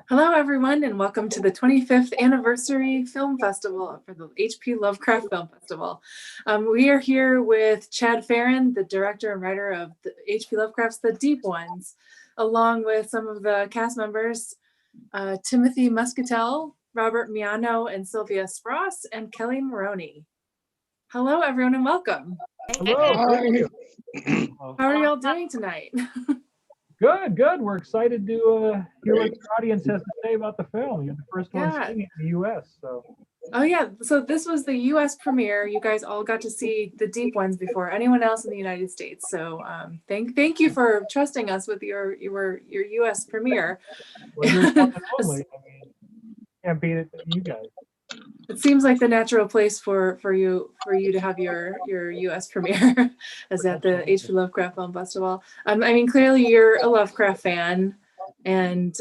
Hello, everyone, and welcome to the 25th Anniversary Film Festival for the H.P. Lovecraft Film Festival. We are here with Chad Farron, the director and writer of H.P. Lovecraft's The Deep Ones, along with some of the cast members, Timothy Muscatel, Robert Miano, and Sylvia Spross, and Kelly Maroney. Hello, everyone, and welcome. Hello. Thank you. How are y'all doing tonight? Good. We're excited to hear what the audience has to say about the film. You're the first one seeing it in the U.S. So. Oh yeah, so this was the U.S. premiere. You guys all got to see The Deep Ones before anyone else in the United States. So thank you for trusting us with your U.S. premiere. Well, you're one and only. I mean, can't beat it, you guys. It seems like the natural place for you to have your U.S. premiere is at the H.P. Lovecraft Film Festival. I mean, clearly you're a Lovecraft fan, and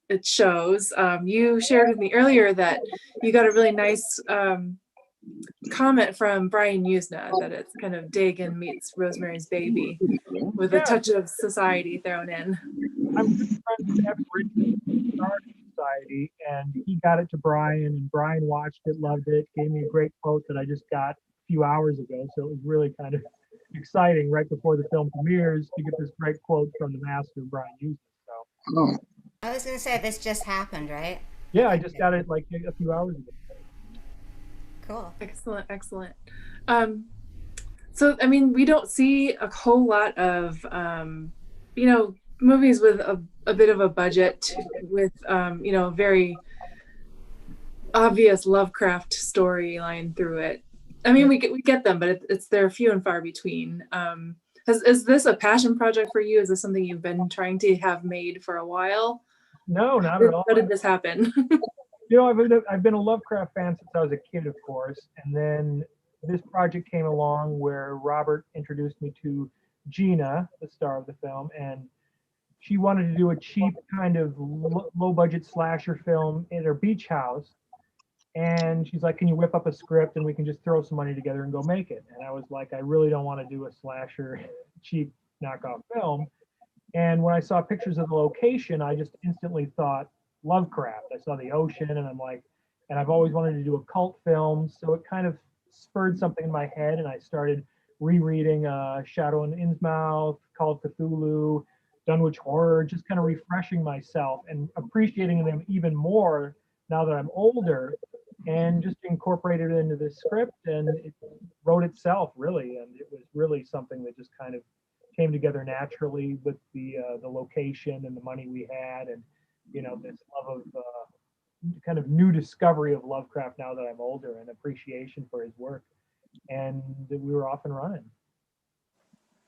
it shows. You shared with me earlier that you got a really nice comment from Brian Usna that it's kind of Dagon meets Rosemary's Baby with a touch of society thrown in. I'm good friends with Evan Richards, Society, and he got it to Brian, and Brian watched it, loved it, gave me a great quote that I just got a few hours ago. So it was really kind of exciting right before the film premieres to get this great quote from the master, Brian Usna. So. I was going to say, this just happened, right? Yeah, I just got it like a few hours ago. Cool. Excellent. So, I mean, we don't see a whole lot of, movies with a bit of a budget with, very obvious Lovecraft storyline through it. I mean, we get them, but they're few and far between. Is this a passion project for you? Is this something you've been trying to have made for a while? No, not at all. How did this happen? I've been a Lovecraft fan since I was a kid, of course, and then this project came along where Robert introduced me to Gina, the star of the film, and she wanted to do a cheap kind of low-budget slasher film in her beach house. And she's like, can you whip up a script and we can just throw some money together and go make it? And I was like, I really don't want to do a slasher cheap knockoff film. And when I saw pictures of the location, I just instantly thought Lovecraft. I saw the ocean, and I'm like, and I've always wanted to do a cult film. So it kind of spurred something in my head, and I started rereading Shadow in Innsmouth, Call of Cthulhu, Dunwich Horror, just kind of refreshing myself and appreciating them even more now that I'm older, and just incorporated it into this script, and it wrote itself really, and it was really something that just kind of came together naturally with the location and the money we had, and this love of kind of new discovery of Lovecraft now that I'm older, and appreciation for his work, and we were off and running.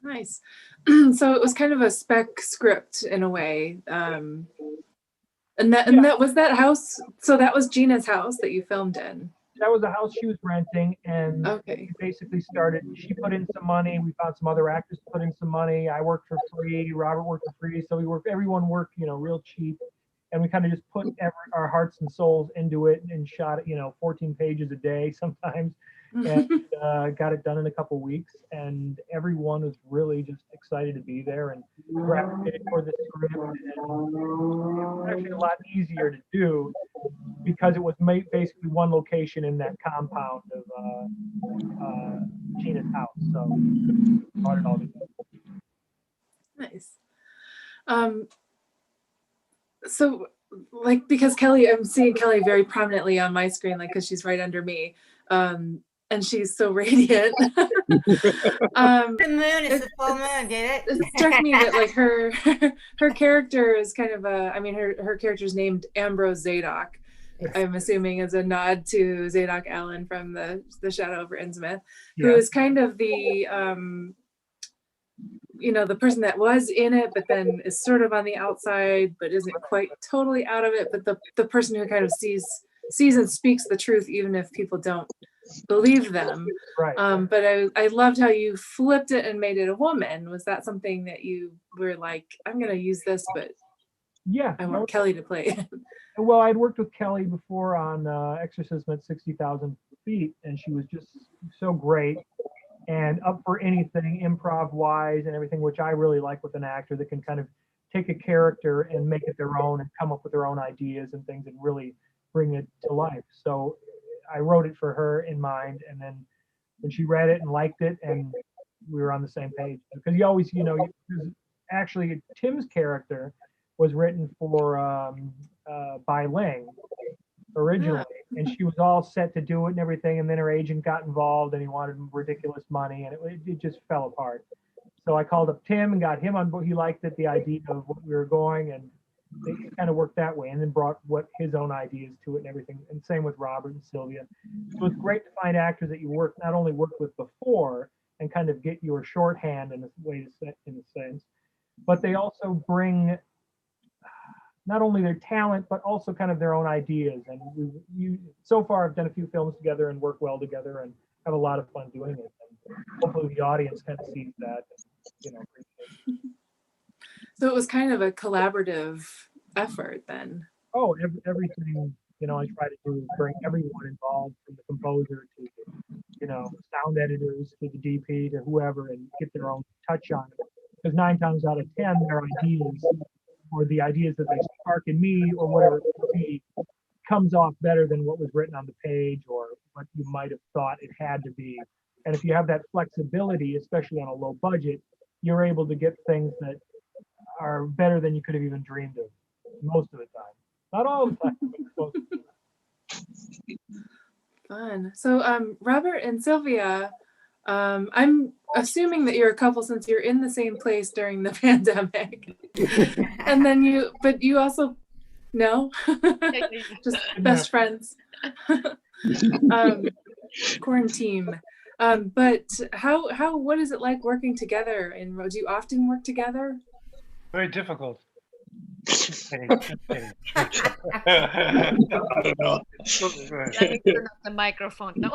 Nice. So it was kind of a spec script in a way. And that was that house. So that was Gina's house that you filmed in. That was the house she was renting, and we basically started. She put in some money. We found some other actors to put in some money. I worked for free. Robert worked for free. So everyone worked, real cheap, and we kind of just put our hearts and souls into it and shot it, 14 pages a day sometimes, and got it done in a couple weeks. And everyone was really just excited to be there and gravitated toward the script. And it was actually a lot easier to do because it was basically one location in that compound of Gina's house. So brought it all together. Nice. So, because Kelly, I'm seeing Kelly very prominently on my screen, because she's right under me. And she's so radiant. The moon is the full moon, get it? It struck me that her character is kind of her character's named Ambrose Zadok. I'm assuming is a nod to Zadok Allen from the Shadow over Innsmouth, who is kind of the the person that was in it, but then is sort of on the outside, but isn't quite totally out of it. But the person who kind of sees and speaks the truth, even if people don't believe them. Right. But I loved how you flipped it and made it a woman. Was that something that you were like, I'm going to use this, but I want Kelly to play it? Well, I'd worked with Kelly before on Exorcism at 60,000 Feet, and she was just so great and up for anything improv wise and everything, which I really like with an actor that can kind of take a character and make it their own and come up with their own ideas and things and really bring it to life. So I wrote it for her in mind, and then when she read it and liked it, and we were on the same page. Because you always, actually Tim's character was written for by Lang originally, and she was all set to do it and everything, and then her agent got involved and he wanted ridiculous money, and it just fell apart. So I called up Tim and got him on board. He liked it, the idea of what we were going, and it kind of worked that way, and then brought what his own ideas to it and everything. And same with Robert and Sylvia. So it's great to find actors that you not only worked with before and kind of get your shorthand in a way to say, in a sense, but they also bring not only their talent but also kind of their own ideas. And so far have done a few films together and work well together and have a lot of fun doing it. And hopefully the audience kind of sees that. So it was kind of a collaborative effort then. Oh, everything, I try to do is bring everyone involved, from the composer to sound editors to the DP to whoever, and get their own touch on it. Because 9 times out of 10, their ideas or the ideas that they spark in me or whatever it would be comes off better than what was written on the page or what you might have thought it had to be. And if you have that flexibility, especially on a low budget, you're able to get things that are better than you could have even dreamed of most of the time. Not all the time, but most of the time. Fun. So Robert and Sylvia, I'm assuming that you're a couple since you're in the same place during the pandemic. And then but you also, no? Just best friends. Quarantine. But what is it like working together? And do you often work together? Very difficult. Just kidding. I don't know. Yeah, you turn off the microphone. No.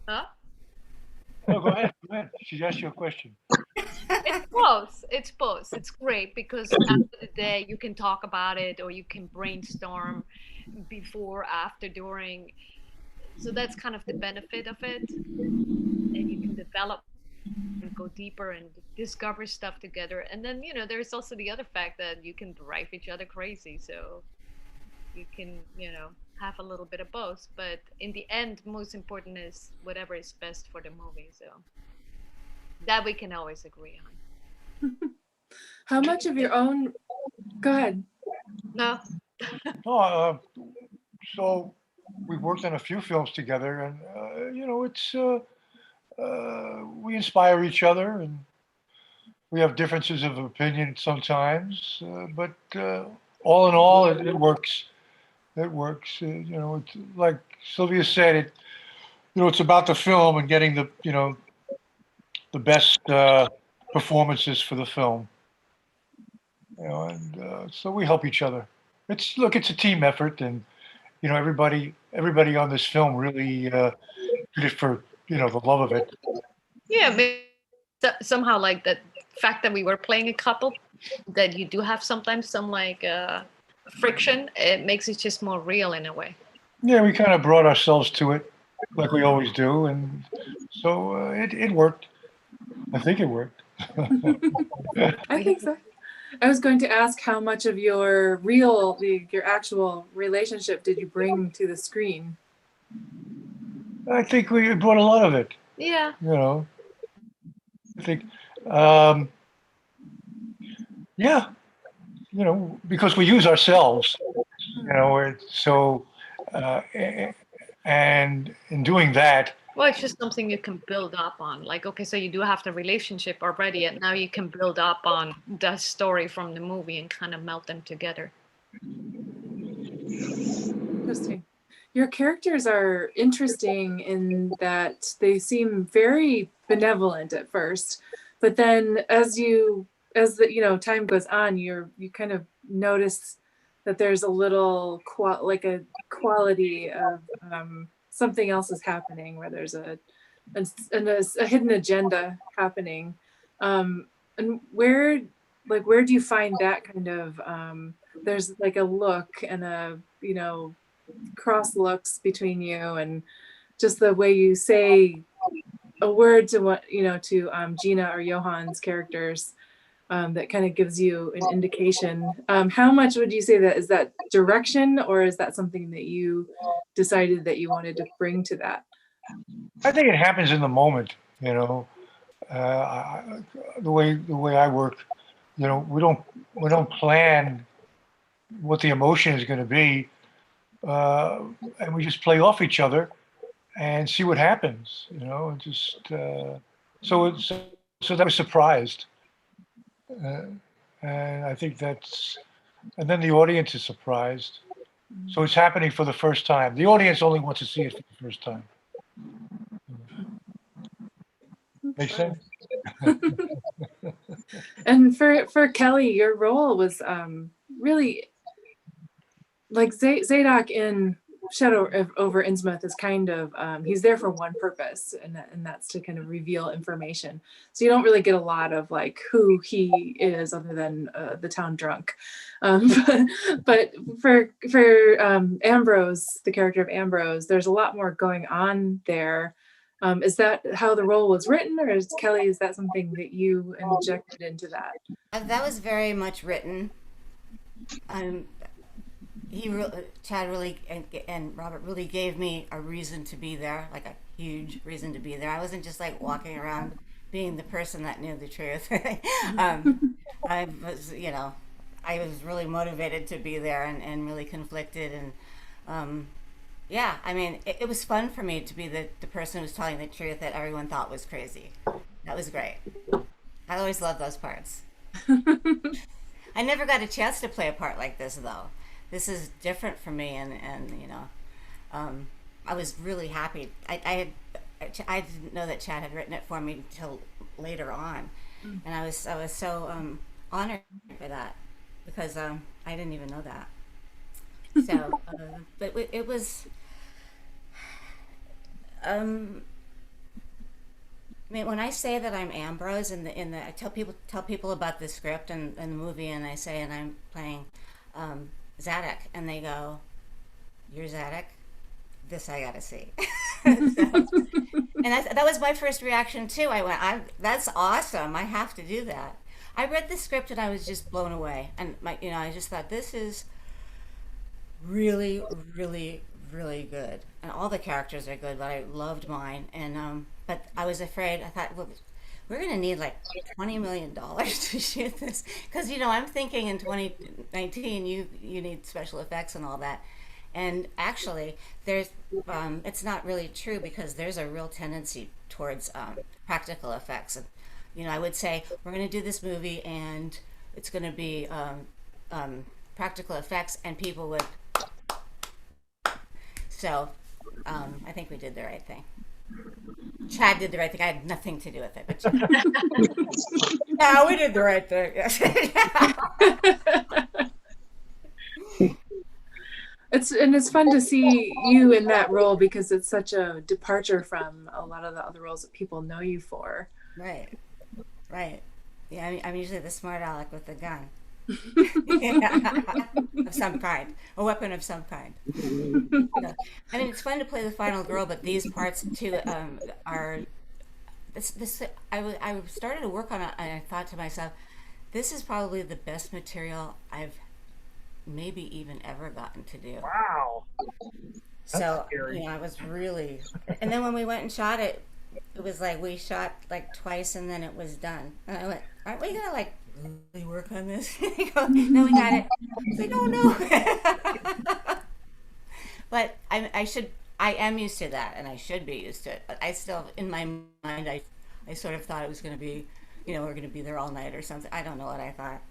Huh? No, go ahead. She asked you a question. It's both. It's great because after the day you can talk about it or you can brainstorm before, after, during. So that's kind of the benefit of it. And you can develop and go deeper and discover stuff together. And then, there's also the other fact that you can drive each other crazy. So you can, have a little bit of both. But in the end, most important is whatever is best for the movie. So that we can always agree on. How much of your own, go ahead. No. So we've worked on a few films together, and it's we inspire each other, and we have differences of opinion sometimes, but all in all, it works. It works. It's like Sylvia said, it's about the film and getting the best performances for the film. And so we help each other. It's a team effort, and everybody on this film really did it for the love of it. Yeah, somehow like that fact that we were playing a couple, that you do have sometimes some friction. It makes it just more real in a way. Yeah, we kind of brought ourselves to it, like we always do, and so it worked. I think it worked. I think so. I was going to ask how much of your actual relationship did you bring to the screen? I think we brought a lot of it. Yeah. I think, yeah, because we use ourselves, so, and in doing that. Well, it's just something you can build up on. Like, okay, so you do have the relationship already, and now you can build up on the story from the movie and kind of melt them together. Interesting. Your characters are interesting in that they seem very benevolent at first, but then as the time goes on, you kind of notice that there's a little quality of something else is happening, where there's a hidden agenda happening. And where do you find that kind of there's like a look and a cross looks between you, and just the way you say a word to Gina or Johan's characters, that kind of gives you an indication. How much would you say that is that direction, or is that something that you decided that you wanted to bring to that? I think it happens in the moment, you know. The way I work, you know, we don't plan what the emotion is going to be, and we just play off each other and see what happens, you know. And just so that was surprised, uh, and I think and then the audience is surprised. So it's happening for the first time. The audience only wants to see it for the first time. Make sense? And for Kelly, your role was really like Zadok in Shadow over Innsmouth is kind of he's there for one purpose, and that's to kind of reveal information. So you don't really get a lot of like who he is other than the town drunk. But for Ambrose, the character of Ambrose, there's a lot more going on there. Is that how the role was written, or is that something that you injected into that? That was very much written. Chad really and Robert really gave me a reason to be there, like a huge reason to be there. I wasn't just like walking around being the person that knew the truth. I was, you know, I was really motivated to be there and really conflicted. And yeah, I mean, it was fun for me to be the person who was telling the truth that everyone thought was crazy. That was great. I always loved those parts. I never got a chance to play a part like this, though. This is different for me, and you know, I was really happy. I didn't know that Chad had written it for me until later on, and I was so honored by that, because I didn't even know that. So, but it was. I mean, when I say that I'm Ambrose I tell people about the script and the movie, and I say, and I'm playing Zadok, and they go, "You're Zadok? This I gotta see." And that was my first reaction too. I went, "That's awesome! I have to do that." I read the script and I was just blown away, and I just thought, this is really, really, really good, and all the characters are good, but I loved mine. And but I was afraid. I thought, well, we're gonna need like $20 million to shoot this, because I'm thinking in 2019 you need special effects and all that. And actually, there's it's not really true, because there's a real tendency towards practical effects. And I would say, we're gonna do this movie and it's gonna be practical effects, and people would. So I think we did the right thing. Chad did the right thing. I had nothing to do with it, but no, we did the right thing. It's fun to see you in that role, because it's such a departure from a lot of the other roles that people know you for. Right. Yeah, I'm usually the smart aleck with the gun. Of some kind, a weapon of some kind. I mean, it's fun to play the final girl, but these parts too are. I started to work on it, and I thought to myself, this is probably the best material I've maybe even ever gotten to do. Wow. So scary. I was really. And then when we went and shot it, it was like we shot like twice, and then it was done. And I went, "Aren't we gonna like really work on this?" They go, "No, we got it." I was like, "Oh no." But I am used to that, and I should be used to it. But I still, in my mind, I sort of thought it was going to be, we're going to be there all night or something. I don't know what I thought,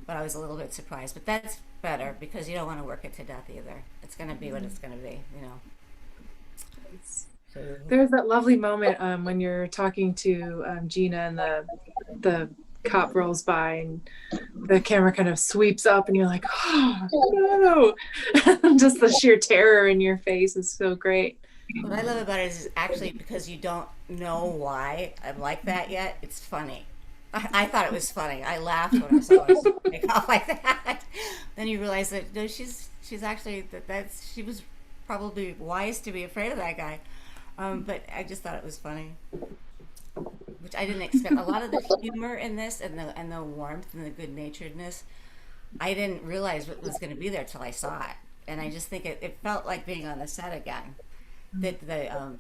but I was a little bit surprised. But that's better, because you don't want to work it to death either. It's going to be what it's going to be, So. There's that lovely moment when you're talking to Gina, and the cop rolls by and the camera kind of sweeps up, and you're like, "Oh no!" Just the sheer terror in your face is so great. What I love about it is actually, because you don't know why I'm like that yet, it's funny. I thought it was funny. I laughed when I saw her make off like that. Then you realize that no, she's actually she was probably wise to be afraid of that guy. But I just thought it was funny. which I didn't expect. A lot of the humor in this and the warmth and the good naturedness, I didn't realize what was going to be there till I saw it, and I just think it felt like being on the set again. The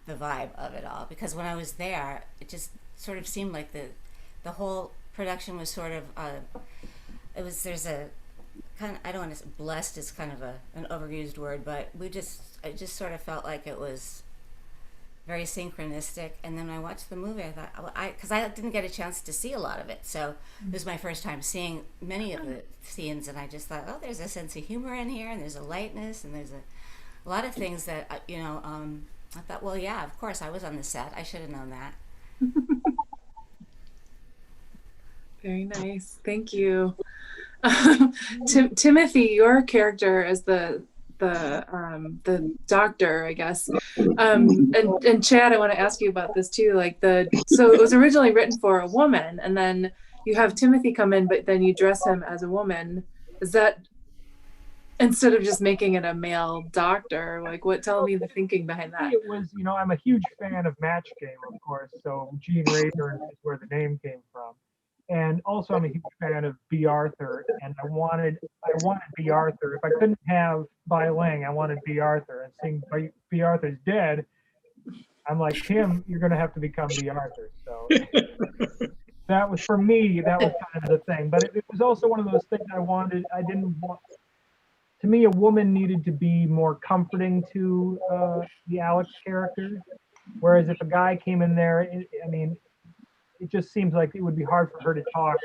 vibe of it all, because when I was there, it just sort of seemed like the whole production was sort of it was there's a kind of, I don't want to, blessed is kind of an overused word, but it just sort of felt like it was very synchronistic. And then when I watched the movie, I thought, because I didn't get a chance to see a lot of it, so it was my first time seeing many of the scenes, and I just thought, oh, there's a sense of humor in here, and there's a lightness, and there's a lot of things that I thought, well, yeah, of course, I was on the set. I should have known that. Very nice. Thank you. Timothy, your character as the doctor, I guess. And Chad, I want to ask you about this too. So it was originally written for a woman, and then you have Timothy come in, but then you dress him as a woman. Is that instead of just making it a male doctor? Tell me the thinking behind that. It was, I'm a huge fan of Match Game, of course. So Gene Rayburn is where the name came from. And also I'm a huge fan of B. Arthur, and I wanted B. Arthur. If I couldn't have Bai Ling, I wanted B. Arthur. And seeing B. Arthur's dead, I'm like, Tim, you're gonna have to become B. Arthur. So that was, for me, that was kind of the thing. But it was also one of those things I didn't want. To me, a woman needed to be more comforting to the Alex character, whereas if a guy came in there, it just seems like it would be hard for her to talk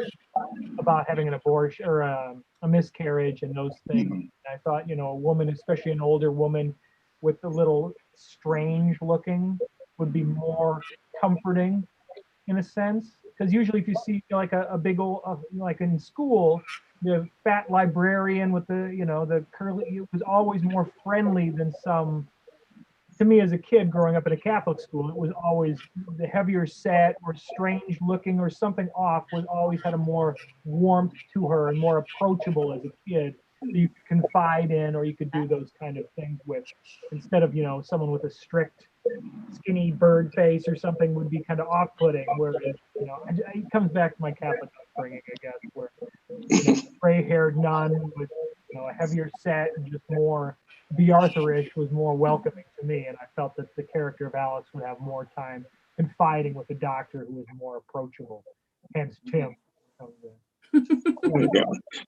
about having an abortion or a miscarriage and those things. And I thought, a woman, especially an older woman with a little strange looking, would be more comforting in a sense. Because usually if you see like a big old, like in school, the fat librarian with the curly, it was always more friendly than some. To me, as a kid growing up in a Catholic school, it was always the heavier set or strange looking or something off was always had a more warmth to her and more approachable as a kid that you could confide in or you could do those kind of things with, instead of someone with a strict skinny bird face or something would be kind of off-putting. Whereas it comes back to my Catholic upbringing, I guess, where gray-haired nun with a heavier set and just more B. Arthurish was more welcoming to me, and I felt that the character of Alex would have more time confiding with the doctor who was more approachable. Hence Tim.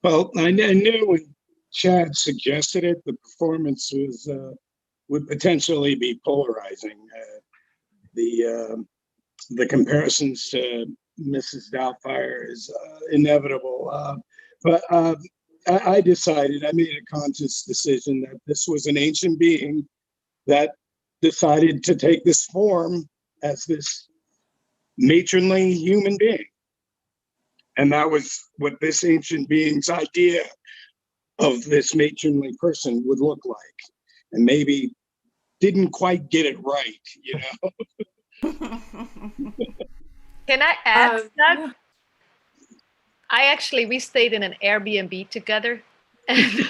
Well, I knew when Chad suggested it, the performance would potentially be polarizing. The comparisons to Mrs. Doubtfire is inevitable, but I decided, I made a conscious decision that this was an ancient being that decided to take this form as this matronly human being. And that was what this ancient being's idea of this matronly person would look like. And maybe didn't quite get it right, Can I add that? Yeah. We stayed in an Airbnb together. And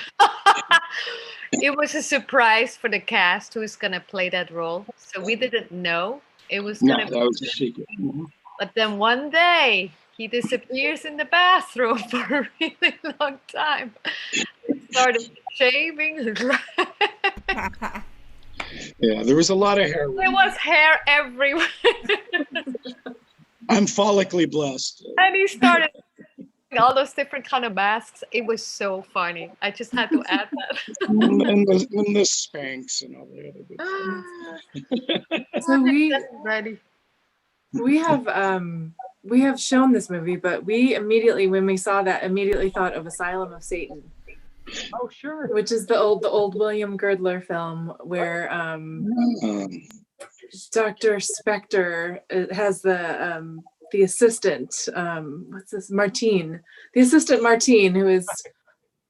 it was a surprise for the cast who's going to play that role. So we didn't know it was going to be. That was a secret. But then one day he disappears in the bathroom for a really long time. He started shaving. Yeah, there was a lot of hair. There was hair everywhere. I'm follically blessed. And he started all those different kind of masks. It was so funny. I just had to add that. and the Spanx and all the other good stuff. So we have shown this movie, but we immediately, when we saw that, immediately thought of Asylum of Satan. Oh, sure. Which is the old William Girdler film where Dr. Spector has the assistant, what's this, Martine, the assistant Martine, who is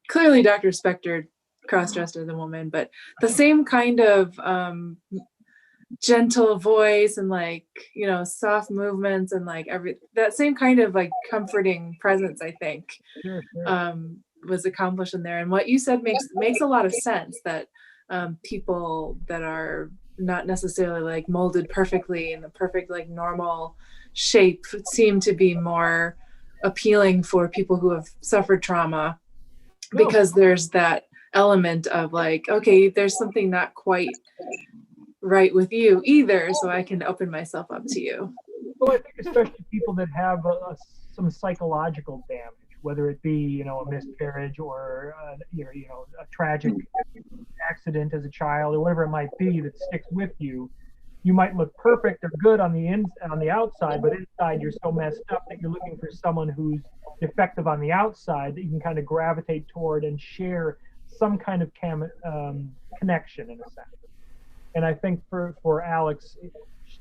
clearly Dr. Spector cross-dressed as a woman, but the same kind of gentle voice and soft movements and that same kind of comforting presence, I think. Sure. Was accomplished in there. And what you said makes a lot of sense, that people that are not necessarily like molded perfectly in the perfect like normal shape seem to be more appealing for people who have suffered trauma, No. because there's that element of like, okay, there's something not quite right with you either, so I can open myself up to you. Well, I think especially people that have some psychological damage, whether it be, you know, a miscarriage or you know, a tragic accident as a child or whatever it might be that sticks with you. You might look perfect or good on the outside, but inside you're so messed up that you're looking for someone who's defective on the outside that you can kind of gravitate toward and share some kind of connection in a sense. And I think for Alex,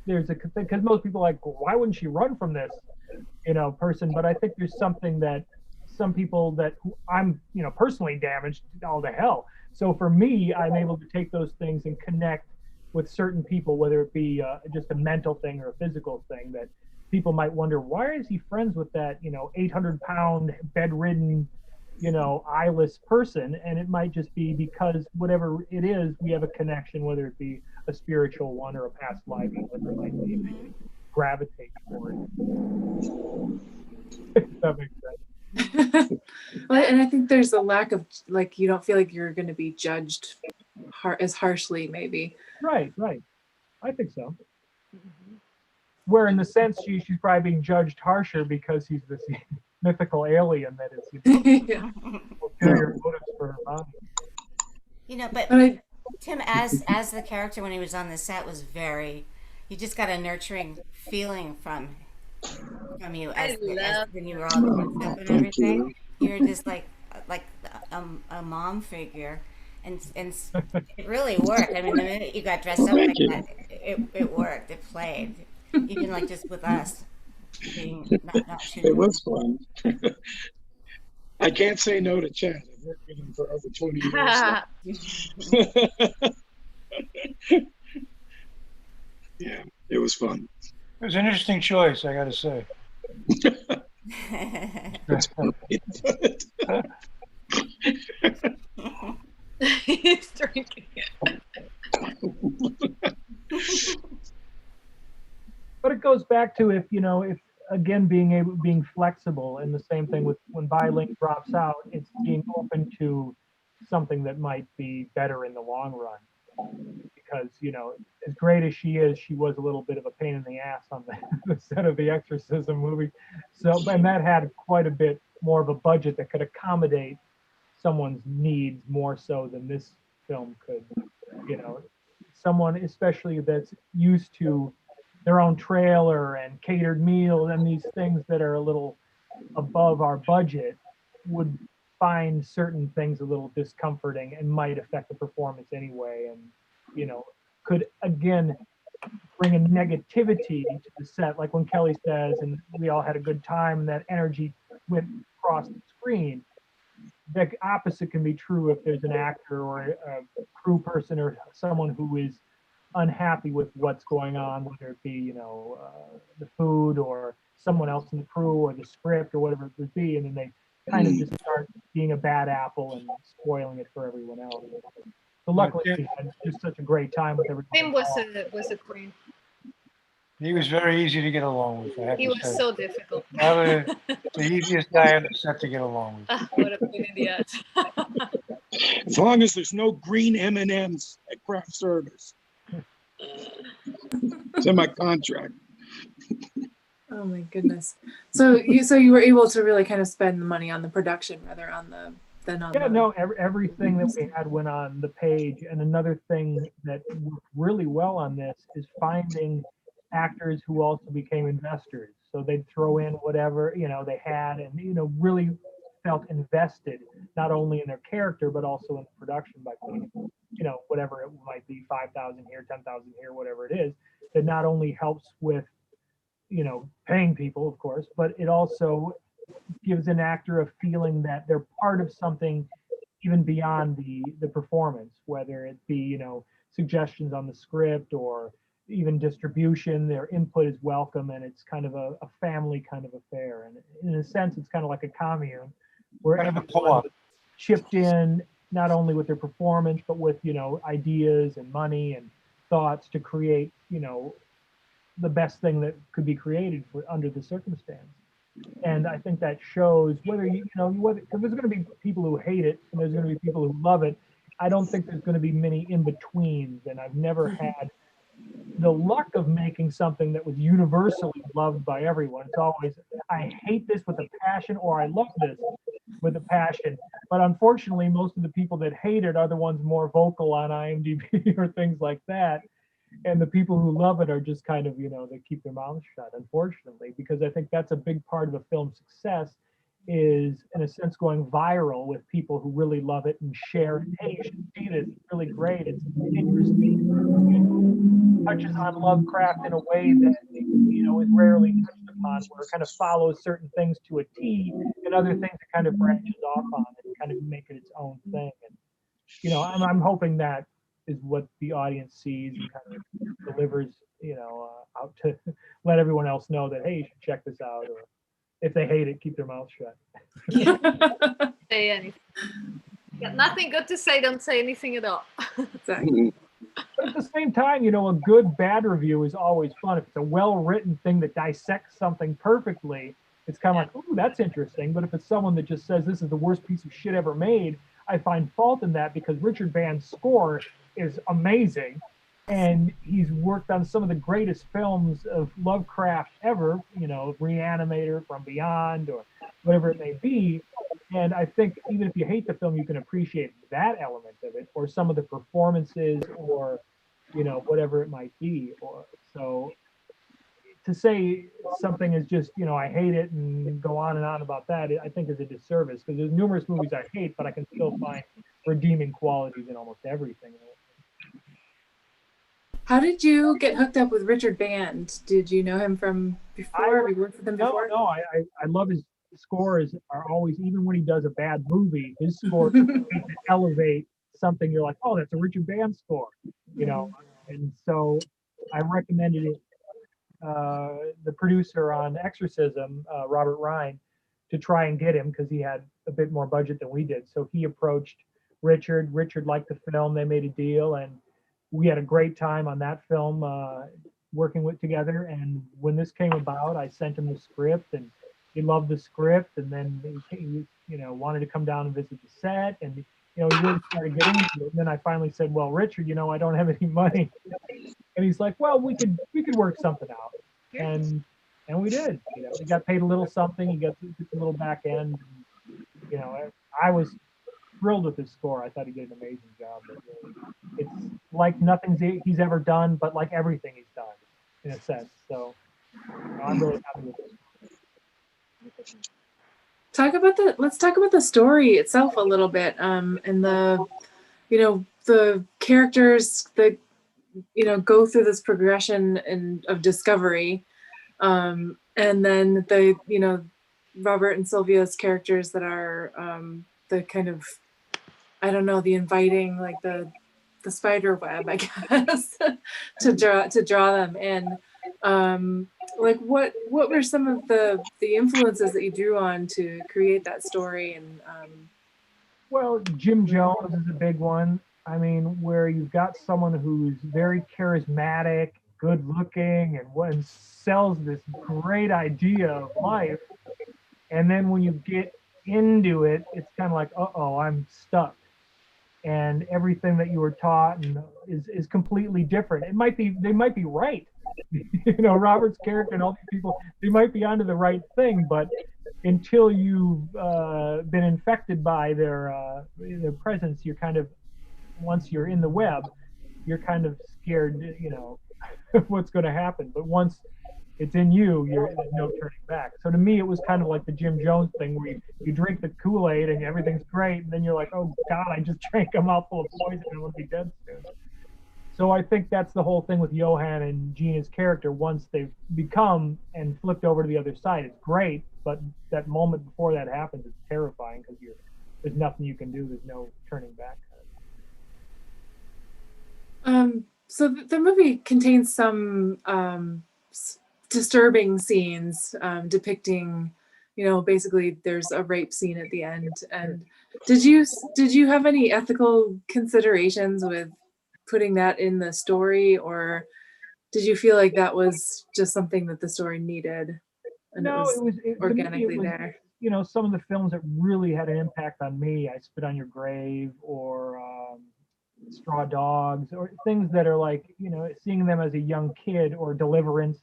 there's a, because most people are like, well, why wouldn't she run from this, you know, person? But I think there's something that some people that I'm, you know, personally damaged all to hell. So for me, I'm able to take those things and connect with certain people, whether it be just a mental thing or a physical thing, that people might wonder, why is he friends with that, you know, 800-pound bedridden, you know, eyeless person? And it might just be because whatever it is, we have a connection, whether it be a spiritual one or a past life, whatever it might be, they gravitate toward it. That makes sense. Well, and I think there's a lack of like, you don't feel like you're going to be judged as harshly, maybe. Right. I think so. Where in the sense she's probably being judged harsher because he's this mythical alien that is, you know, ulterior motives for her body. You know, but Tim, as the character when he was on the set, was very. You just got a nurturing feeling from you as when you were all dressed up and everything. You were just like a mom figure, and it really worked. I mean, the minute you got dressed up like that, it worked. It played, even like just with us being not shooting. It was fun. I can't say no to Chad. I've worked with him for over 20 years. Yeah, it was fun. It was an interesting choice, I got to say. He's drinking it. But it goes back to if again being flexible, and the same thing with when Bi-Link drops out, it's being open to something that might be better in the long run. Because, you know, as great as she is, she was a little bit of a pain in the ass on the set of the Exorcism movie. So, and that had quite a bit more of a budget that could accommodate someone's needs more so than this film could. You know, someone especially that's used to their own trailer and catered meals and these things that are a little above our budget would find certain things a little discomforting and might affect the performance anyway, and, you know, could again bring a negativity to the set, like when Kelly says, and we all had a good time, and that energy went across the screen. The opposite can be true if there's an actor or a crew person or someone who is unhappy with what's going on, whether it be, you know, the food or someone else in the crew or the script or whatever it would be, and then they kind of just start being a bad apple and spoiling it for everyone else. So luckily, we had just such a great time with everyone. Tim was a queen. He was very easy to get along with. I have He to was say. so difficult. The easiest guy on the set to get along with. What a pain in the ass. As long as there's no green M&Ms at craft service. It's in my contract. Oh my goodness. So you were able to really kind of spend the money on the production rather than on everything that we had went on the page. And another thing that worked really well on this is finding actors who also became investors. So they'd throw in whatever, you know, they had, and, you know, really felt invested not only in their character but also in the production by putting, you know, whatever it might be, 5,000 here, 10,000 here, whatever it is, that not only helps with, you know, paying people, of course, but it also gives an actor a feeling that they're part of something even beyond the performance, whether it be, you know, suggestions on the script or even distribution. Their input is welcome, and it's kind of a family kind of affair. And in a sense, it's kind of like a commune where Kind of a everyone co-op. chipped in not only with their performance but with, you know, ideas and money and thoughts to create, the best thing that could be created under the circumstance. And I think that shows whether because there's going to be people who hate it and there's going to be people who love it. I don't think there's going to be many in betweens, and I've never had the luck of making something that was universally loved by everyone. It's always, I hate this with a passion, or I love this with a passion. But unfortunately, most of the people that hate it are the ones more vocal on IMDb or things like that. And the people who love it are just kind of, they keep their mouths shut, unfortunately, because I think that's a big part of a film's success is, in a sense, going viral with people who really love it and share it. Hey, you should see this. It's really great. It's interesting. It touches on Lovecraft in a way that, is rarely touched upon, where it kind of follows certain things to a T and other things it kind of branches off on and kind of make it its own thing. And, I'm hoping that is what the audience sees and kind of delivers, out to let everyone else know that, hey, you should check this out. Or if they hate it, keep their mouth shut. Say anything. Got nothing good to say, don't say anything at all. Exactly. But at the same time, a good bad review is always fun. If it's a well-written thing that dissects something perfectly, it's kind of like, ooh, that's interesting. But if it's someone that just says this is the worst piece of shit ever made, I find fault in that, because Richard Band's score is amazing. And he's worked on some of the greatest films of Lovecraft ever, Reanimator, From Beyond, or whatever it may be. And I think even if you hate the film, you can appreciate that element of it, or some of the performances, or, whatever it might be. Or so to say something is just, I hate it and go on and on about that, I think is a disservice, because there's numerous movies I hate, but I can still find redeeming qualities in almost everything. How did you get hooked up with Richard Band? Did you know him from before? Have you worked with him before? No, I love his scores. Are always, even when he does a bad movie, his scores to elevate something. You're like, oh, that's a Richard Band score, And so I recommended it. The producer on Exorcism, Robert Ryan, to try and get him, because he had a bit more budget than we did. So he approached Richard. Richard liked the film. They made a deal, and we had a great time on that film, working together. And when this came about, I sent him the script, and he loved the script. And then he wanted to come down and visit the set, and he really started getting into it. And then I finally said, well, Richard, I don't have any money. And he's like, well, we could work something out. And we did. He got paid a little something. He got a little back end. I was thrilled with his score. I thought he did an amazing job. It's like nothing he's ever done, but like everything he's done, in a sense. So I'm really happy with this. Let's talk about the story itself a little bit, and the characters that go through this progression of discovery, and then the Robert and Sylvia's characters that are the kind of, I don't know, the inviting, like the spider web, I guess, to draw them in. Like what were some of the influences that you drew on to create that story? And well, Jim Jones is a big one. I mean, where you've got someone who's very charismatic, good looking, and sells this great idea of life. And then when you get into it, it's kind of like, uh-oh, I'm stuck. And everything that you were taught is completely different. They might be right. Robert's character and all these people, they might be onto the right thing, but until you've been infected by their presence, you're kind of, once you're in the web, you're kind of scared, what's going to happen. But once it's in you, there's no turning back. So to me, it was kind of like the Jim Jones thing, where you drink the Kool-Aid and everything's great, and then you're like, oh God, I just drank a mouthful of poison and I will be dead soon. So I think that's the whole thing with Johann and Gina's character. Once they've become and flipped over to the other side, it's great, but that moment before that happens, it's terrifying, because there's nothing you can do. There's no turning back. So the movie contains some disturbing scenes depicting, basically there's a rape scene at the end. And did you have any ethical considerations with putting that in the story, or did you feel like that was just something that the story needed and No, it was to me, organically there? you know, some of the films that really had an impact on me, I Spit on Your Grave, or Straw Dogs, or things that are like, you know, seeing them as a young kid, or Deliverance.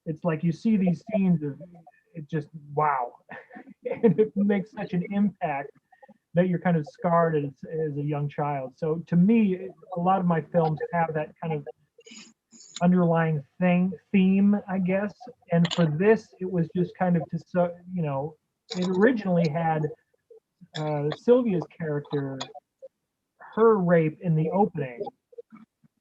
It's like you see these scenes of it, just wow, and it makes such an impact that you're kind of scarred as a young child. So to me, a lot of my films have that kind of underlying theme, I guess. And for this, it was just kind of to, so you know, it originally had Sylvia's character, her rape in the opening,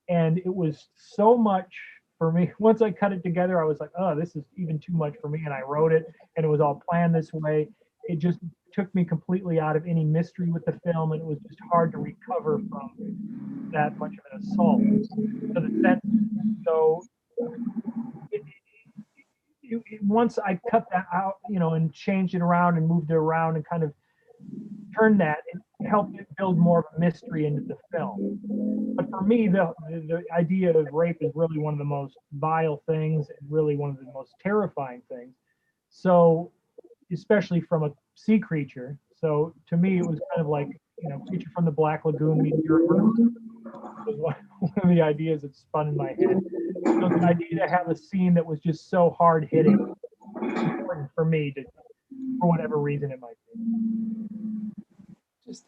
and it was so much for me. Once I cut it together, I was like, oh, this is even too much for me, and I wrote it, and it was all planned this way. It just took me completely out of any mystery with the film, and it was just hard to recover from that much of an assault to the sense. So it, once I cut that out, you know, and changed it around and moved it around and kind of turned that, it helped it build more of a mystery into the film. But for me, the idea of rape is really one of the most vile things, and really one of the most terrifying things. So, especially from a sea creature. So to me, it was kind of like, you know, Creature from the Black Lagoon meets Universe was one of the ideas that spun in my head. So the idea to have a scene that was just so hard hitting, important for me to, for whatever reason it might be. Just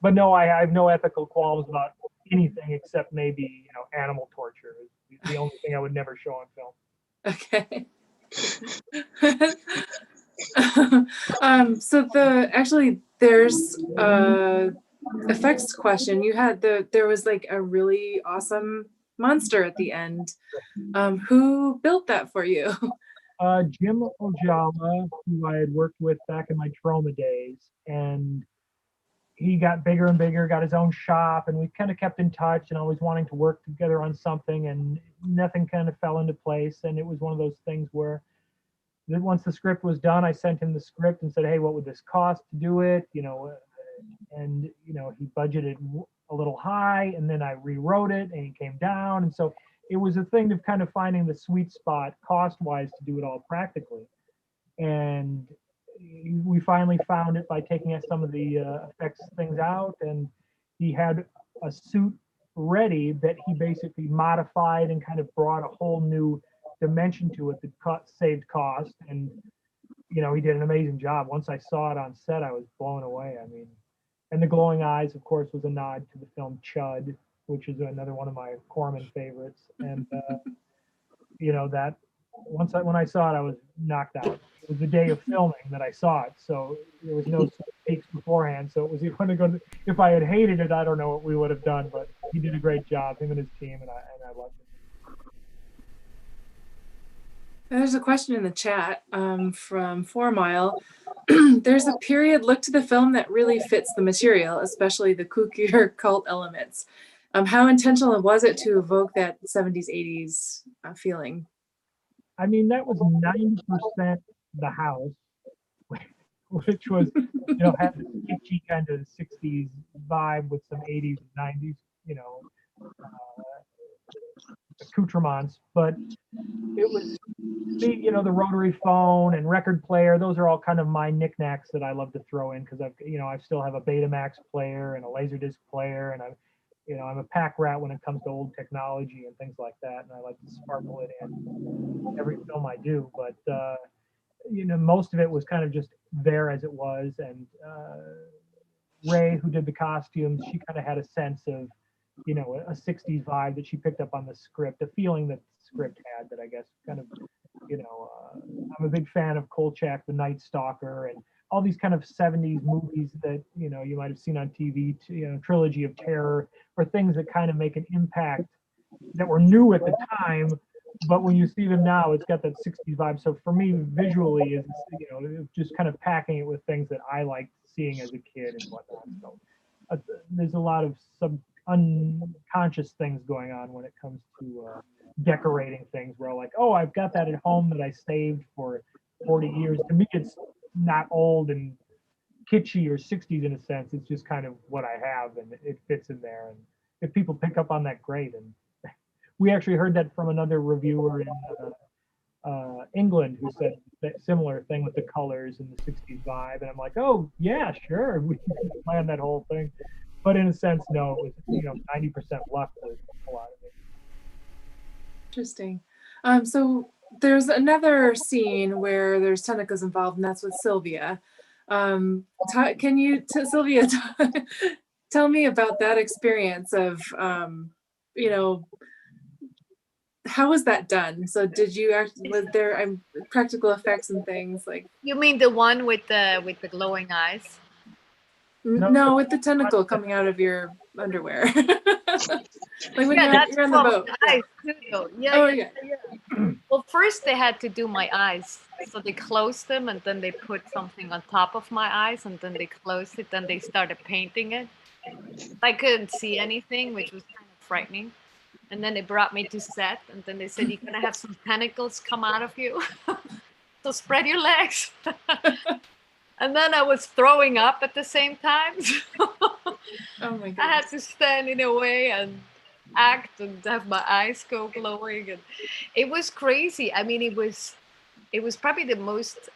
But no, I have no ethical qualms about anything except maybe, you know, animal torture is the only thing I would never show on film. okay. So there's effects question. You had there was like a really awesome monster at the end. Who built that for you? Jim Ojala, who I had worked with back in my trauma days, and he got bigger and bigger, got his own shop, and we kind of kept in touch and always wanting to work together on something, and nothing kind of fell into place. And it was one of those things where once the script was done, I sent him the script and said, hey, what would this cost to do it? You know, and, you know, he budgeted a little high, and then I rewrote it and he came down. And so it was a thing of kind of finding the sweet spot cost wise to do it all practically. And we finally found it by taking some of the effects things out, and he had a suit ready that he basically modified and kind of brought a whole new dimension to it that saved cost. And you know, he did an amazing job. Once I saw it on set, I was blown away. I mean, and the glowing eyes, of course, was a nod to the film Chud, which is another one of my Corman favorites. And you know, that when I saw it, I was knocked out. It was the day of filming that I saw it, so there was no peaks beforehand. So it was if I had hated it, I don't know what we would have done. But he did a great job, him and his team, and I loved it. There's a question in the chat from 4 Mile. There's a period look to the film that really fits the material, especially the kookier cult elements. How intentional was it to evoke that 70s, 80s feeling? I mean, that was 90% the house, which was, you know, had this kitschy kind of 60s vibe with some 80s and 90s, you know, accoutrements. But it was, you know, the rotary phone and record player. Those are all kind of my knickknacks that I love to throw in because I still have a Betamax player and a Laserdisc player, and I'm a pack rat when it comes to old technology and things like that, and I like to sparkle it in every film I do. But you know, most of it was kind of just there as it was. And Ray, who did the costumes, she kind of had a sense of, you know, a 60s vibe that she picked up on the script, a feeling that the script had that I guess kind of, you know, I'm a big fan of Kolchak, The Night Stalker, and all these kind of 70s movies that, you know, you might have seen on TV, you know, Trilogy of Terror, or things that kind of make an impact that were new at the time, but when you see them now, it's got that 60s vibe. So for me, visually, is, you know, just kind of packing it with things that I liked seeing as a kid and whatnot. So there's a lot of unconscious things going on when it comes to decorating things. Where like, oh, I've got that at home that I saved for 40 years. To me, it's not old and kitschy or 60s in a sense. It's just kind of what I have, and it fits in there. And if people pick up on that, great. And we actually heard that from another reviewer in England who said that similar thing with the colors and the 60s vibe. And I'm like, oh yeah, sure, we can plan that whole thing. But in a sense, no, it was 90% luck was a lot of it. Interesting. So there's another scene where there's tentacles involved, and that's with Sylvia. Can you, Sylvia, tell me about that experience of, how was that done? So did you actually, was there practical effects and things like? You mean the one with the glowing eyes? No, with the tentacle coming out of your underwear. Like when you're on the boat. Eyes too, though. Yeah. Well, first they had to do my eyes. So they closed them and then they put something on top of my eyes and then they closed it. Then they started painting it. I couldn't see anything, which was kind of frightening. And then they brought me to set and then they said, you're going to have some tentacles come out of you. So spread your legs. And then I was throwing up at the same time. Oh my God. I had to stand in a way and act and have my eyes go glowing. And it was crazy. I mean, it was probably the most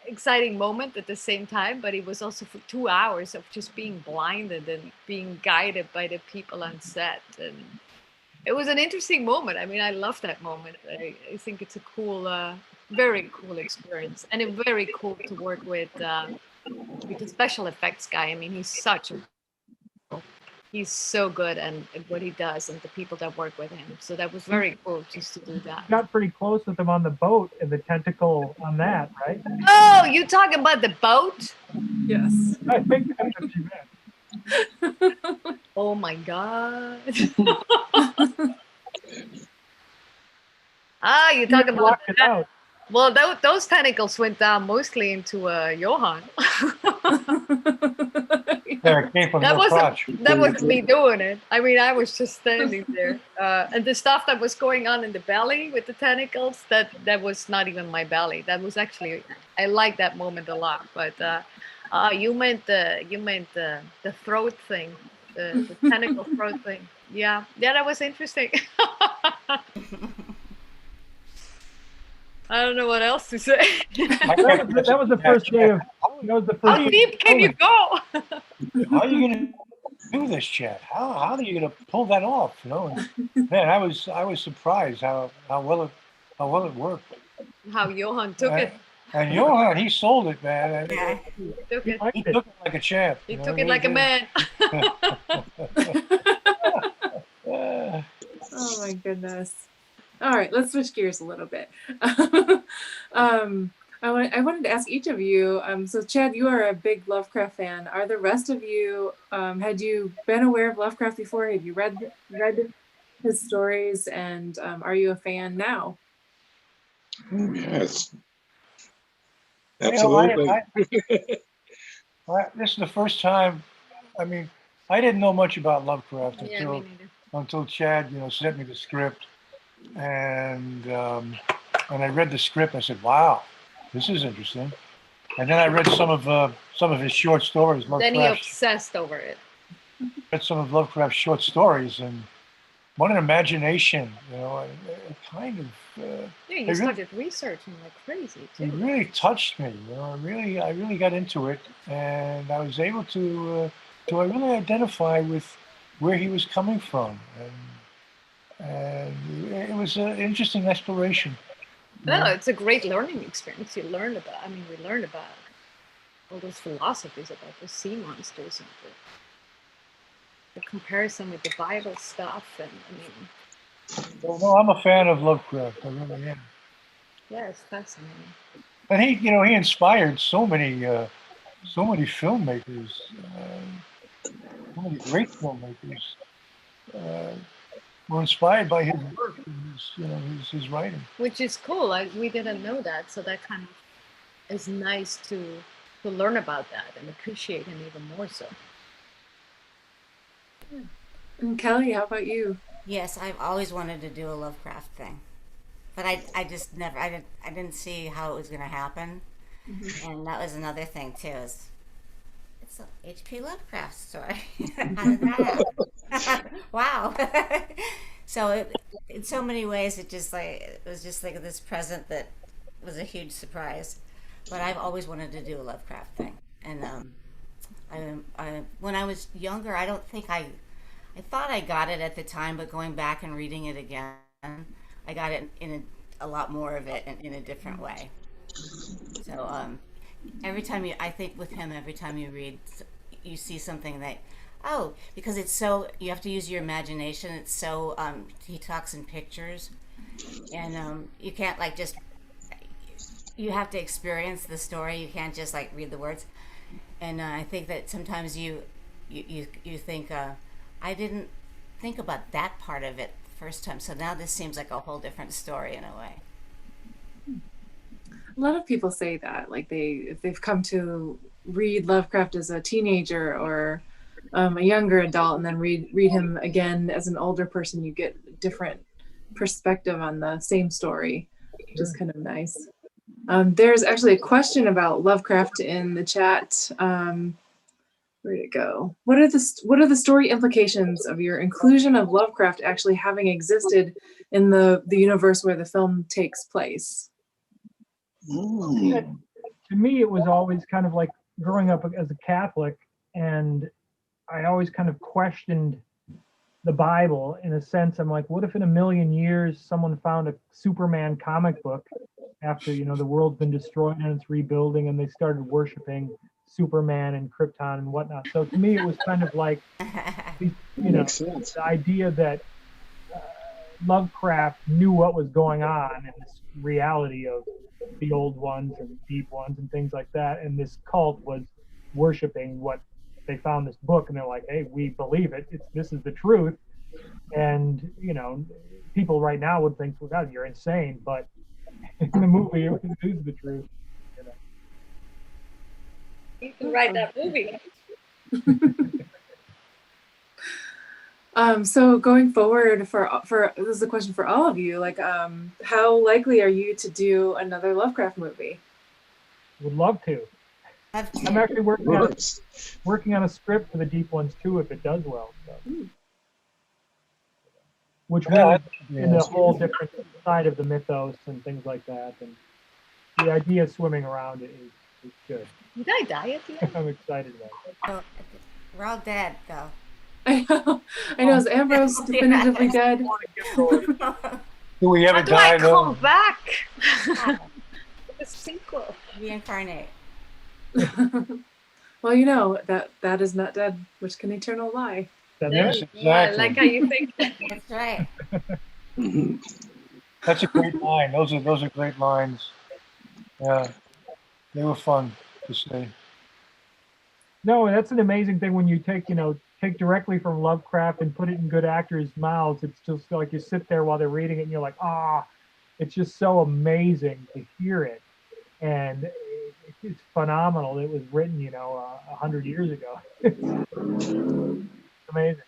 exciting moment at the same time, but it was also for 2 hours of just being blinded and being guided by the people on set. And it was an interesting moment. I mean, I love that moment. I think it's a cool, very cool experience, and it's very cool to work with the special effects guy. I mean, he's so good at what he does and the people that work with him. So that was very cool just to do that. Got pretty close with him on the boat and the tentacle on that, right? Oh, you talking about the boat? Yes. I think that's what you meant. Oh my God. You're talking about Blocked it out. Well, those tentacles went down mostly into Johan. There, it came from your crotch. That wasn't me doing it. I mean, I was just standing there. And the stuff that was going on in the belly with the tentacles, that was not even my belly. That was actually, I like that moment a lot. But you meant the throat thing, the tentacle throat thing. Yeah, that was interesting. I don't know what else to say. That was the first day of. That was the first. How deep can you go? How are you going to do this, Chad? How are you going to pull that off? And, man, I was surprised how well it worked. How Johan took it. And Johan, he sold it, man. Yeah, he took it. He took it like a champ. He took it like a man. Oh my goodness. All right, let's switch gears a little bit. I wanted to ask each of you, so Chad, you are a big Lovecraft fan. Are the rest of you, had you been aware of Lovecraft before? Have you read his stories, and are you a fan now? Yes. Absolutely. This is the first time, I mean, I didn't know much about Lovecraft until Chad, sent me the script. And I read the script. I said, "Wow, this is interesting." And then I read some of his short stories. Then he obsessed over it. Read some of Lovecraft's short stories, and what an imagination! It kind of. Yeah, you started researching like crazy too. It really touched me. I really got into it, and I was able to really identify with where he was coming from, and it was an interesting exploration. No, it's a great learning experience. We learned about all those philosophies about the sea monsters and the comparison with the Bible stuff. And Well, no, I'm a fan of Lovecraft. I really am. Yeah, it's fascinating. And he inspired so many filmmakers, so many great filmmakers. Were inspired by his work and his writing. Which is cool. We didn't know that, so that kind of is nice to learn about that and appreciate him even more so. And Kelly, how about you? Yes, I've always wanted to do a Lovecraft thing, but I just never, I didn't see how it was going to happen. Mm-hmm. And that was another thing too. It's a H.P. Lovecraft story. How did that happen? Wow. So in so many ways, it was just like this present that was a huge surprise. But I've always wanted to do a Lovecraft thing, and when I was younger, I don't think I thought I got it at the time, but going back and reading it again, I got it in a lot more of it in a different way. So every time I think with him, every time you read, you see something that, oh, because it's so, you have to use your imagination. It's so, he talks in pictures, and you can't like just, you have to experience the story. You can't just like read the words. And I think that sometimes you think, I didn't think about that part of it the first time. So now this seems like a whole different story in a way. A lot of people say that, like if they've come to read Lovecraft as a teenager or a younger adult, and then read him again as an older person, you get a different perspective on the same story, which is kind of nice. There's actually a question about Lovecraft in the chat. Where'd it go? What are the story implications of your inclusion of Lovecraft actually having existed in the universe where the film takes place? To me, it was always kind of like growing up as a Catholic, and I always kind of questioned the Bible in a sense. I'm like, what if in a million years someone found a Superman comic book after, the world's been destroyed and it's rebuilding, and they started worshiping Superman and Krypton and whatnot. So to me, it was kind of like, the idea that Lovecraft knew what was going on in this reality of the old ones and deep ones and things like that, and this cult was worshiping what they found this book, and they're like, hey, we believe it. This is the truth. And people right now would think, well, God, you're insane, but in the movie, it is the truth. You can write that movie. So going forward, for this is a question for all of you, like how likely are you to do another Lovecraft movie? Would love to. I'm actually working on a script for the deep ones too, if it does well. So. Which really in a whole different side of the mythos and things like that. And the idea of swimming around it is good. Did I die at the end? I'm excited about it. Oh, we're all dead, though. I know. Is Ambrose definitively dead? Do we ever How do die? I come back? The sequel. Reincarnate. Well, that is not dead, which can eternal lie. Yes, exactly. Yeah, like how you think. That's right. That's a great line. Those are great lines. Yeah, they were fun to say. No, that's an amazing thing when you take directly from Lovecraft and put it in good actors' mouths. It's just like you sit there while they're reading it and you're like, it's just so amazing to hear it. And it's phenomenal. It was written, 100 years ago. It's amazing.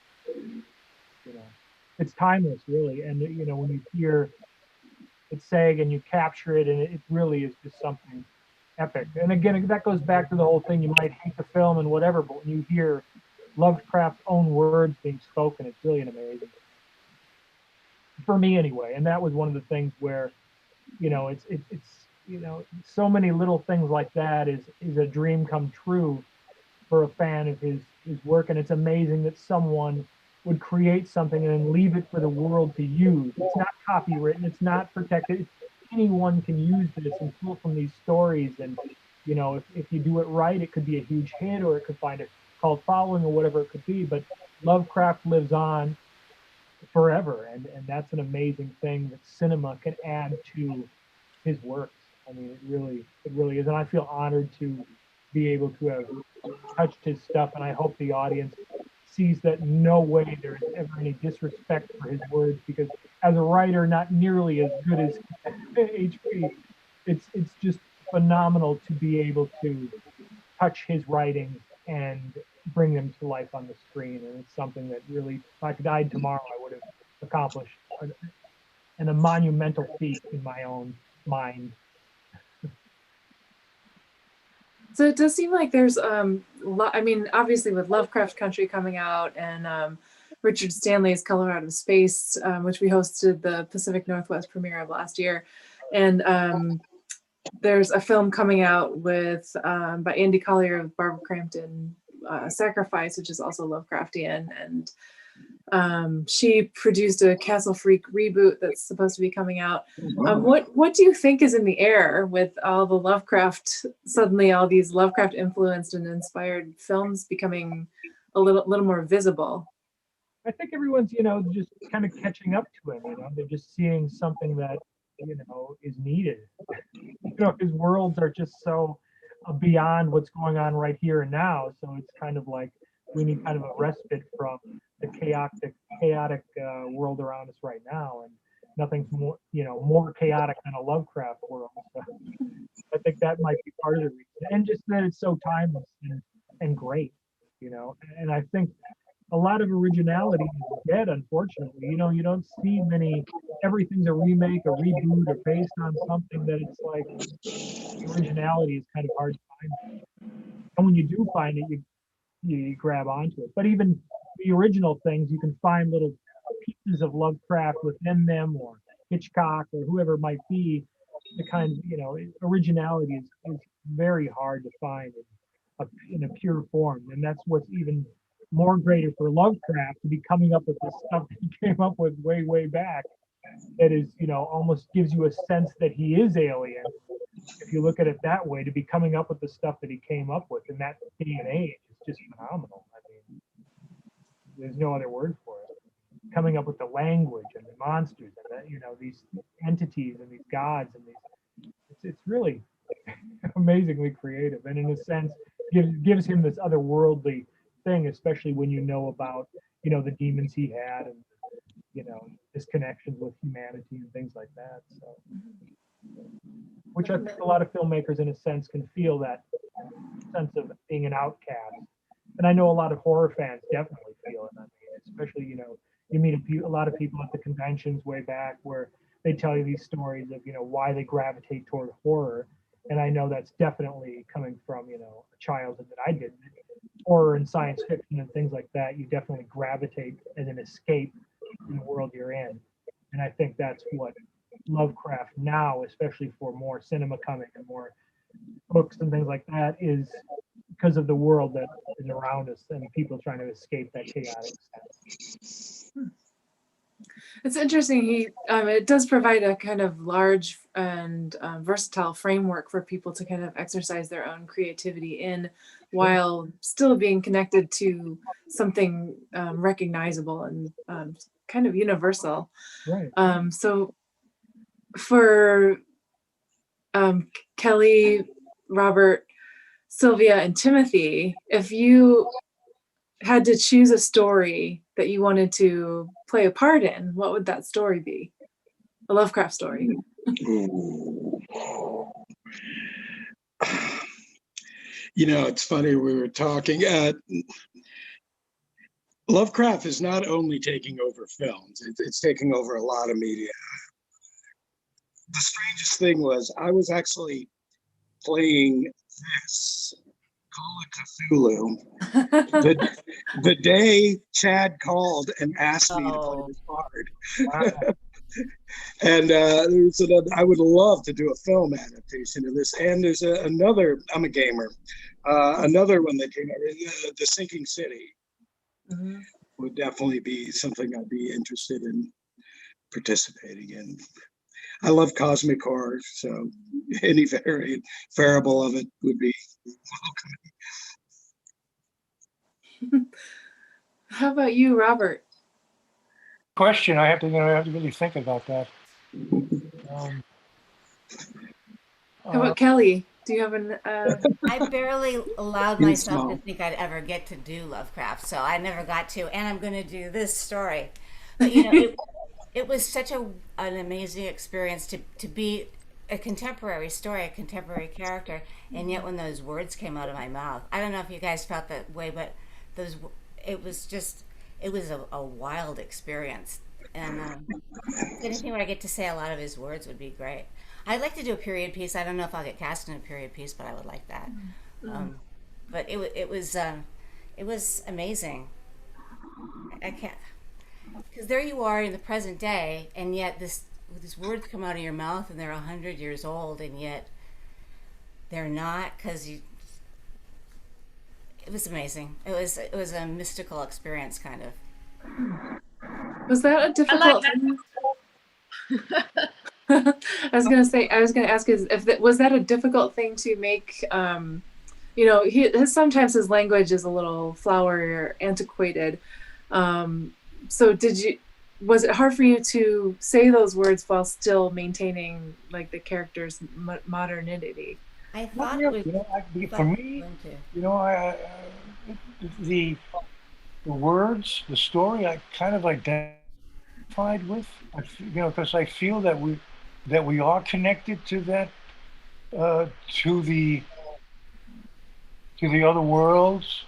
It's timeless, really. And, when you hear it saying and you capture it, and it really is just something epic. And again, that goes back to the whole thing. You might hate the film and whatever, but when you hear Lovecraft's own words being spoken, it's really amazing. For me, anyway. And that was one of the things where, it's so many little things like that is a dream come true for a fan of his work. And it's amazing that someone would create something and then leave it for the world to use. It's not copywritten, it's not protected. Anyone can use this and pull from these stories. And, if you do it right, it could be a huge hit, or it could find a cult following, or whatever it could be. But Lovecraft lives on forever. And that's an amazing thing that cinema can add to his works. I mean, it really is. And I feel honored to be able to have touched his stuff. And I hope the audience sees that no way there is ever any disrespect for his words, because as a writer, not nearly as good as HP. It's just phenomenal to be able to touch his writings and bring them to life on the screen. And it's something that really, if I died tomorrow, I would have accomplished and a monumental feat in my own mind. So it does seem like there's obviously with Lovecraft Country coming out, and Richard Stanley's Color Out of Space, which we hosted the Pacific Northwest premiere of last year. And there's a film coming out with by Andy Collier of Barbara Crampton, Sacrifice, which is also Lovecraftian, and she produced a Castle Freak reboot that's supposed to be coming out. What do you think is in the air with all the Lovecraft, suddenly all these Lovecraft influenced and inspired films becoming a little more visible? I think everyone's, just kind of catching up to him. They're just seeing something that, is needed. His worlds are just so beyond what's going on right here and now. So it's kind of like we need kind of a respite from the chaotic world around us right now, and nothing's more chaotic than a Lovecraft world. So I think that might be part of the reason, and just that it's so timeless and great, And I think a lot of originality is dead, unfortunately. You don't see many. Everything's a remake, a reboot, or based on something that it's like the originality is kind of hard to find. And when you do find it, you grab onto it. But even the original things, you can find little pieces of Lovecraft within them, or Hitchcock, or whoever it might be. The kind of originality is very hard to find in a pure form, and that's what's even more greater for Lovecraft, to be coming up with this stuff that he came up with way back. That is, almost gives you a sense that he is alien. If you look at it that way, to be coming up with the stuff that he came up with in that day and age is just phenomenal. I mean, there's no other word for it. Coming up with the language and the monsters and these entities and these gods and these, it's really amazingly creative, and in a sense gives him this otherworldly thing, especially when about the demons he had, and his connections with humanity and things like that. So, which I think a lot of filmmakers, in a sense, can feel that sense of being an outcast, and I know a lot of horror fans definitely feel it. I mean, especially you meet a lot of people at the conventions way back where they tell you these stories of why they gravitate toward horror, and I know that's definitely coming from a childhood that I did. Horror and science fiction and things like that, you definitely gravitate as an escape in the world you're in. And I think that's what Lovecraft now, especially for more cinema coming and more books and things like that, is because of the world that is around us and people trying to escape that chaotic stuff. It's interesting. It does provide a kind of large and versatile framework for people to kind of exercise their own creativity in, while still being connected to something recognizable and kind of universal. Right. So for Kelly, Robert, Sylvia, and Timothy, if you had to choose a story that you wanted to play a part in, what would that story be? A Lovecraft story. It's funny, we were talking. Lovecraft is not only taking over films, it's taking over a lot of media. The strangest thing was I was actually playing this, Call of Cthulhu, the day Chad called and asked me to play this part. And I would love to do a film adaptation of this. And there's another, I'm a gamer, another one that came out, The Sinking City. Mm-hmm. Would definitely be something I'd be interested in participating in. I love cosmic horror, so any variable of it would be welcome. How about you, Robert? Question. I have to really think about that. How about Kelly? Do you have an? I barely allowed myself to think I'd ever get to do Lovecraft, so I never got to. And I'm going to do this story, but it was such an amazing experience to be a contemporary story, a contemporary character, and yet when those words came out of my mouth, I don't know if you guys felt that way, but it was a wild experience. And anything where I get to say a lot of his words would be great. I'd like to do a period piece. I don't know if I'll get cast in a period piece, but I would like that. But it was amazing. I can't, because there you are in the present day, and yet these words come out of your mouth, and they're 100 years old, and yet they're not, because you. It was amazing. It was a mystical experience, kind of. Was that a I like difficult that. thing? I was gonna say, I was gonna ask is if that was that a difficult thing to make. You know, sometimes his language is a little flowery or antiquated. So was it hard for you to say those words while still maintaining like the character's modernity? I Not thought really. we. For me, the the words, the story, I kind of identified with. Because I feel that we are connected to that, uh, to the to the other worlds.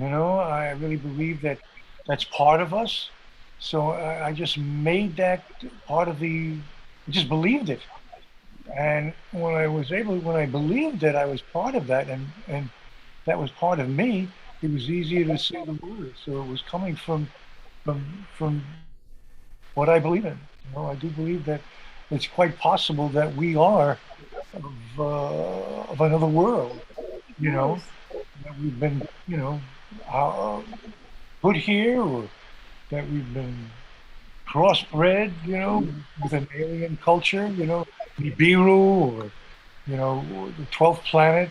I really believe that that's part of us. So I just made that part of I just believed it. And when I believed that I was part of that, and that was part of me, it was easier to say the words. So it was coming from what I believe in. I do believe that it's quite possible that we are of another world. You know, that we've been, uh, put here, or that we've been crossbred, with an alien culture, Nibiru, or the 12th planet.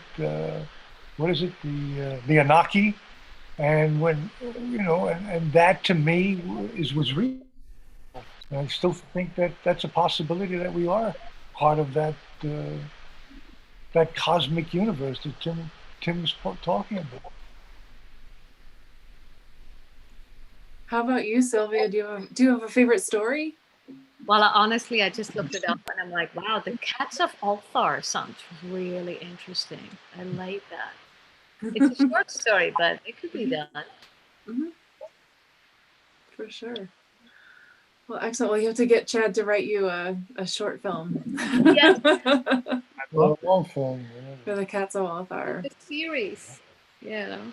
What is it? The Anaki. And and that to me was real. And I still think that that's a possibility that we are part of uh, that cosmic universe that Tim was talking about. How about you, Sylvia? Do you have a favorite story? Well, honestly, I just looked it up and I'm like, wow, the Cats of Ulthar sounds really interesting. I like that. It's a short story, but it could be done. Mm-hmm. For sure. Well, excellent. Well, you have to get Chad to write you a short film. Yes. Well, a long film. For the Cats of Walthar. The series, plenty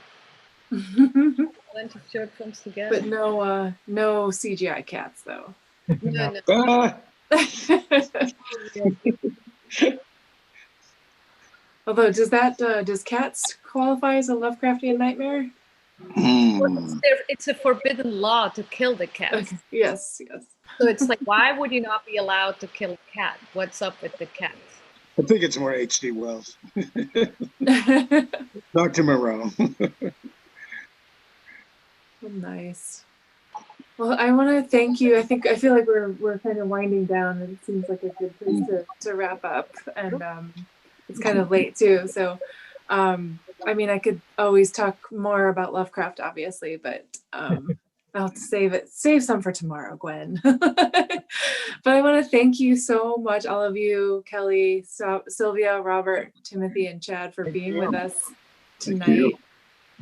of short films together. But no CGI cats though. No. Although does Cats qualify as a Lovecraftian nightmare? It's a forbidden law to kill the cat. Okay. Yes. So it's like, why would you not be allowed to kill a cat? What's up with the cats? I think it's more H.G. Wells. Dr. Moreau. Nice. Well, I want to thank you. I feel like we're kind of winding down, and it seems like a good place to wrap up. And it's kind of late too. So, I mean, I could always talk more about Lovecraft, obviously, but I'll have to save some for tomorrow, Gwen. But I want to thank you so much, all of you, Kelly, Sylvia, Robert, Timothy, and Chad, for being with us tonight.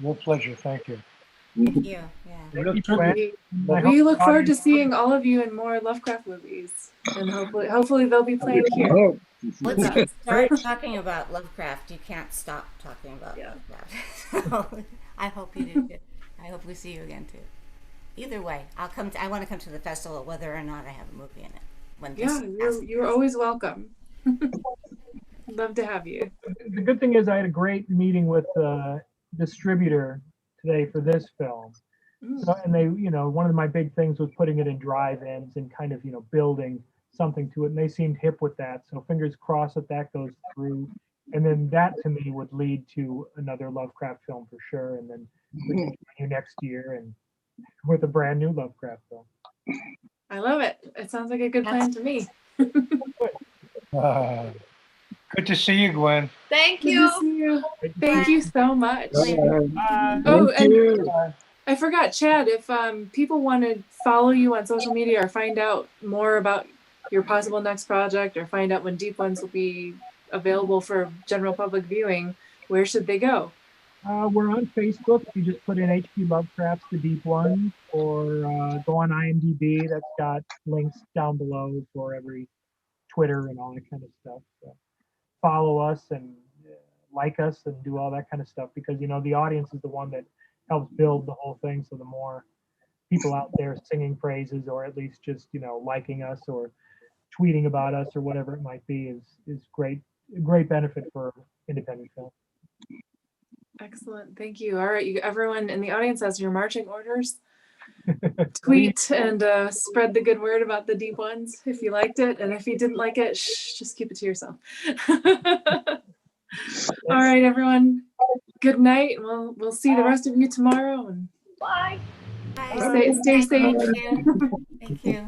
Your pleasure. Thank you. Thank you. Yeah. We look forward to seeing all of you in more Lovecraft movies, and hopefully they'll be playing here. Once you start talking about Lovecraft, you can't stop talking about Lovecraft. So I hope you do. I hope we see you again too. Either way, I want to come to the festival, whether or not I have a movie in it. You're always welcome. Love to have you. The good thing is I had a great meeting with the distributor today for this film. So, and they, one of my big things was putting it in drive-ins and kind of, building something to it. And they seemed hip with that. So fingers crossed that goes through. And then that to me would lead to another Lovecraft film for sure. And then we can join you next year and with a brand new Lovecraft film. I love it. It sounds like a good plan to me. Good to see you, Gwen. Thank Good you. to see you. Thank you so much. I forgot, Chad, if people want to follow you on social media or find out more about your possible next project or find out when Deep Ones will be available for general public viewing, where should they go? We're on Facebook. You just put in H.P. Lovecraft's The Deep Ones, or go on IMDb. That's got links down below for every Twitter and all that kind of stuff. So follow us and like us and do all that kind of stuff, because the audience is the one that helps build the whole thing. So the more people out there singing praises, or at least just, you know, liking us or tweeting about us or whatever it might be is great benefit for independent film. Excellent. Thank you. All right. Everyone in the audience has your marching orders. Tweet and spread the good word about the deep ones if you liked it. And if you didn't like it, just keep it to yourself. All right, everyone. Good night. We'll see the rest of you tomorrow. And Bye. Bye. stay safe. Thank you. Thank you.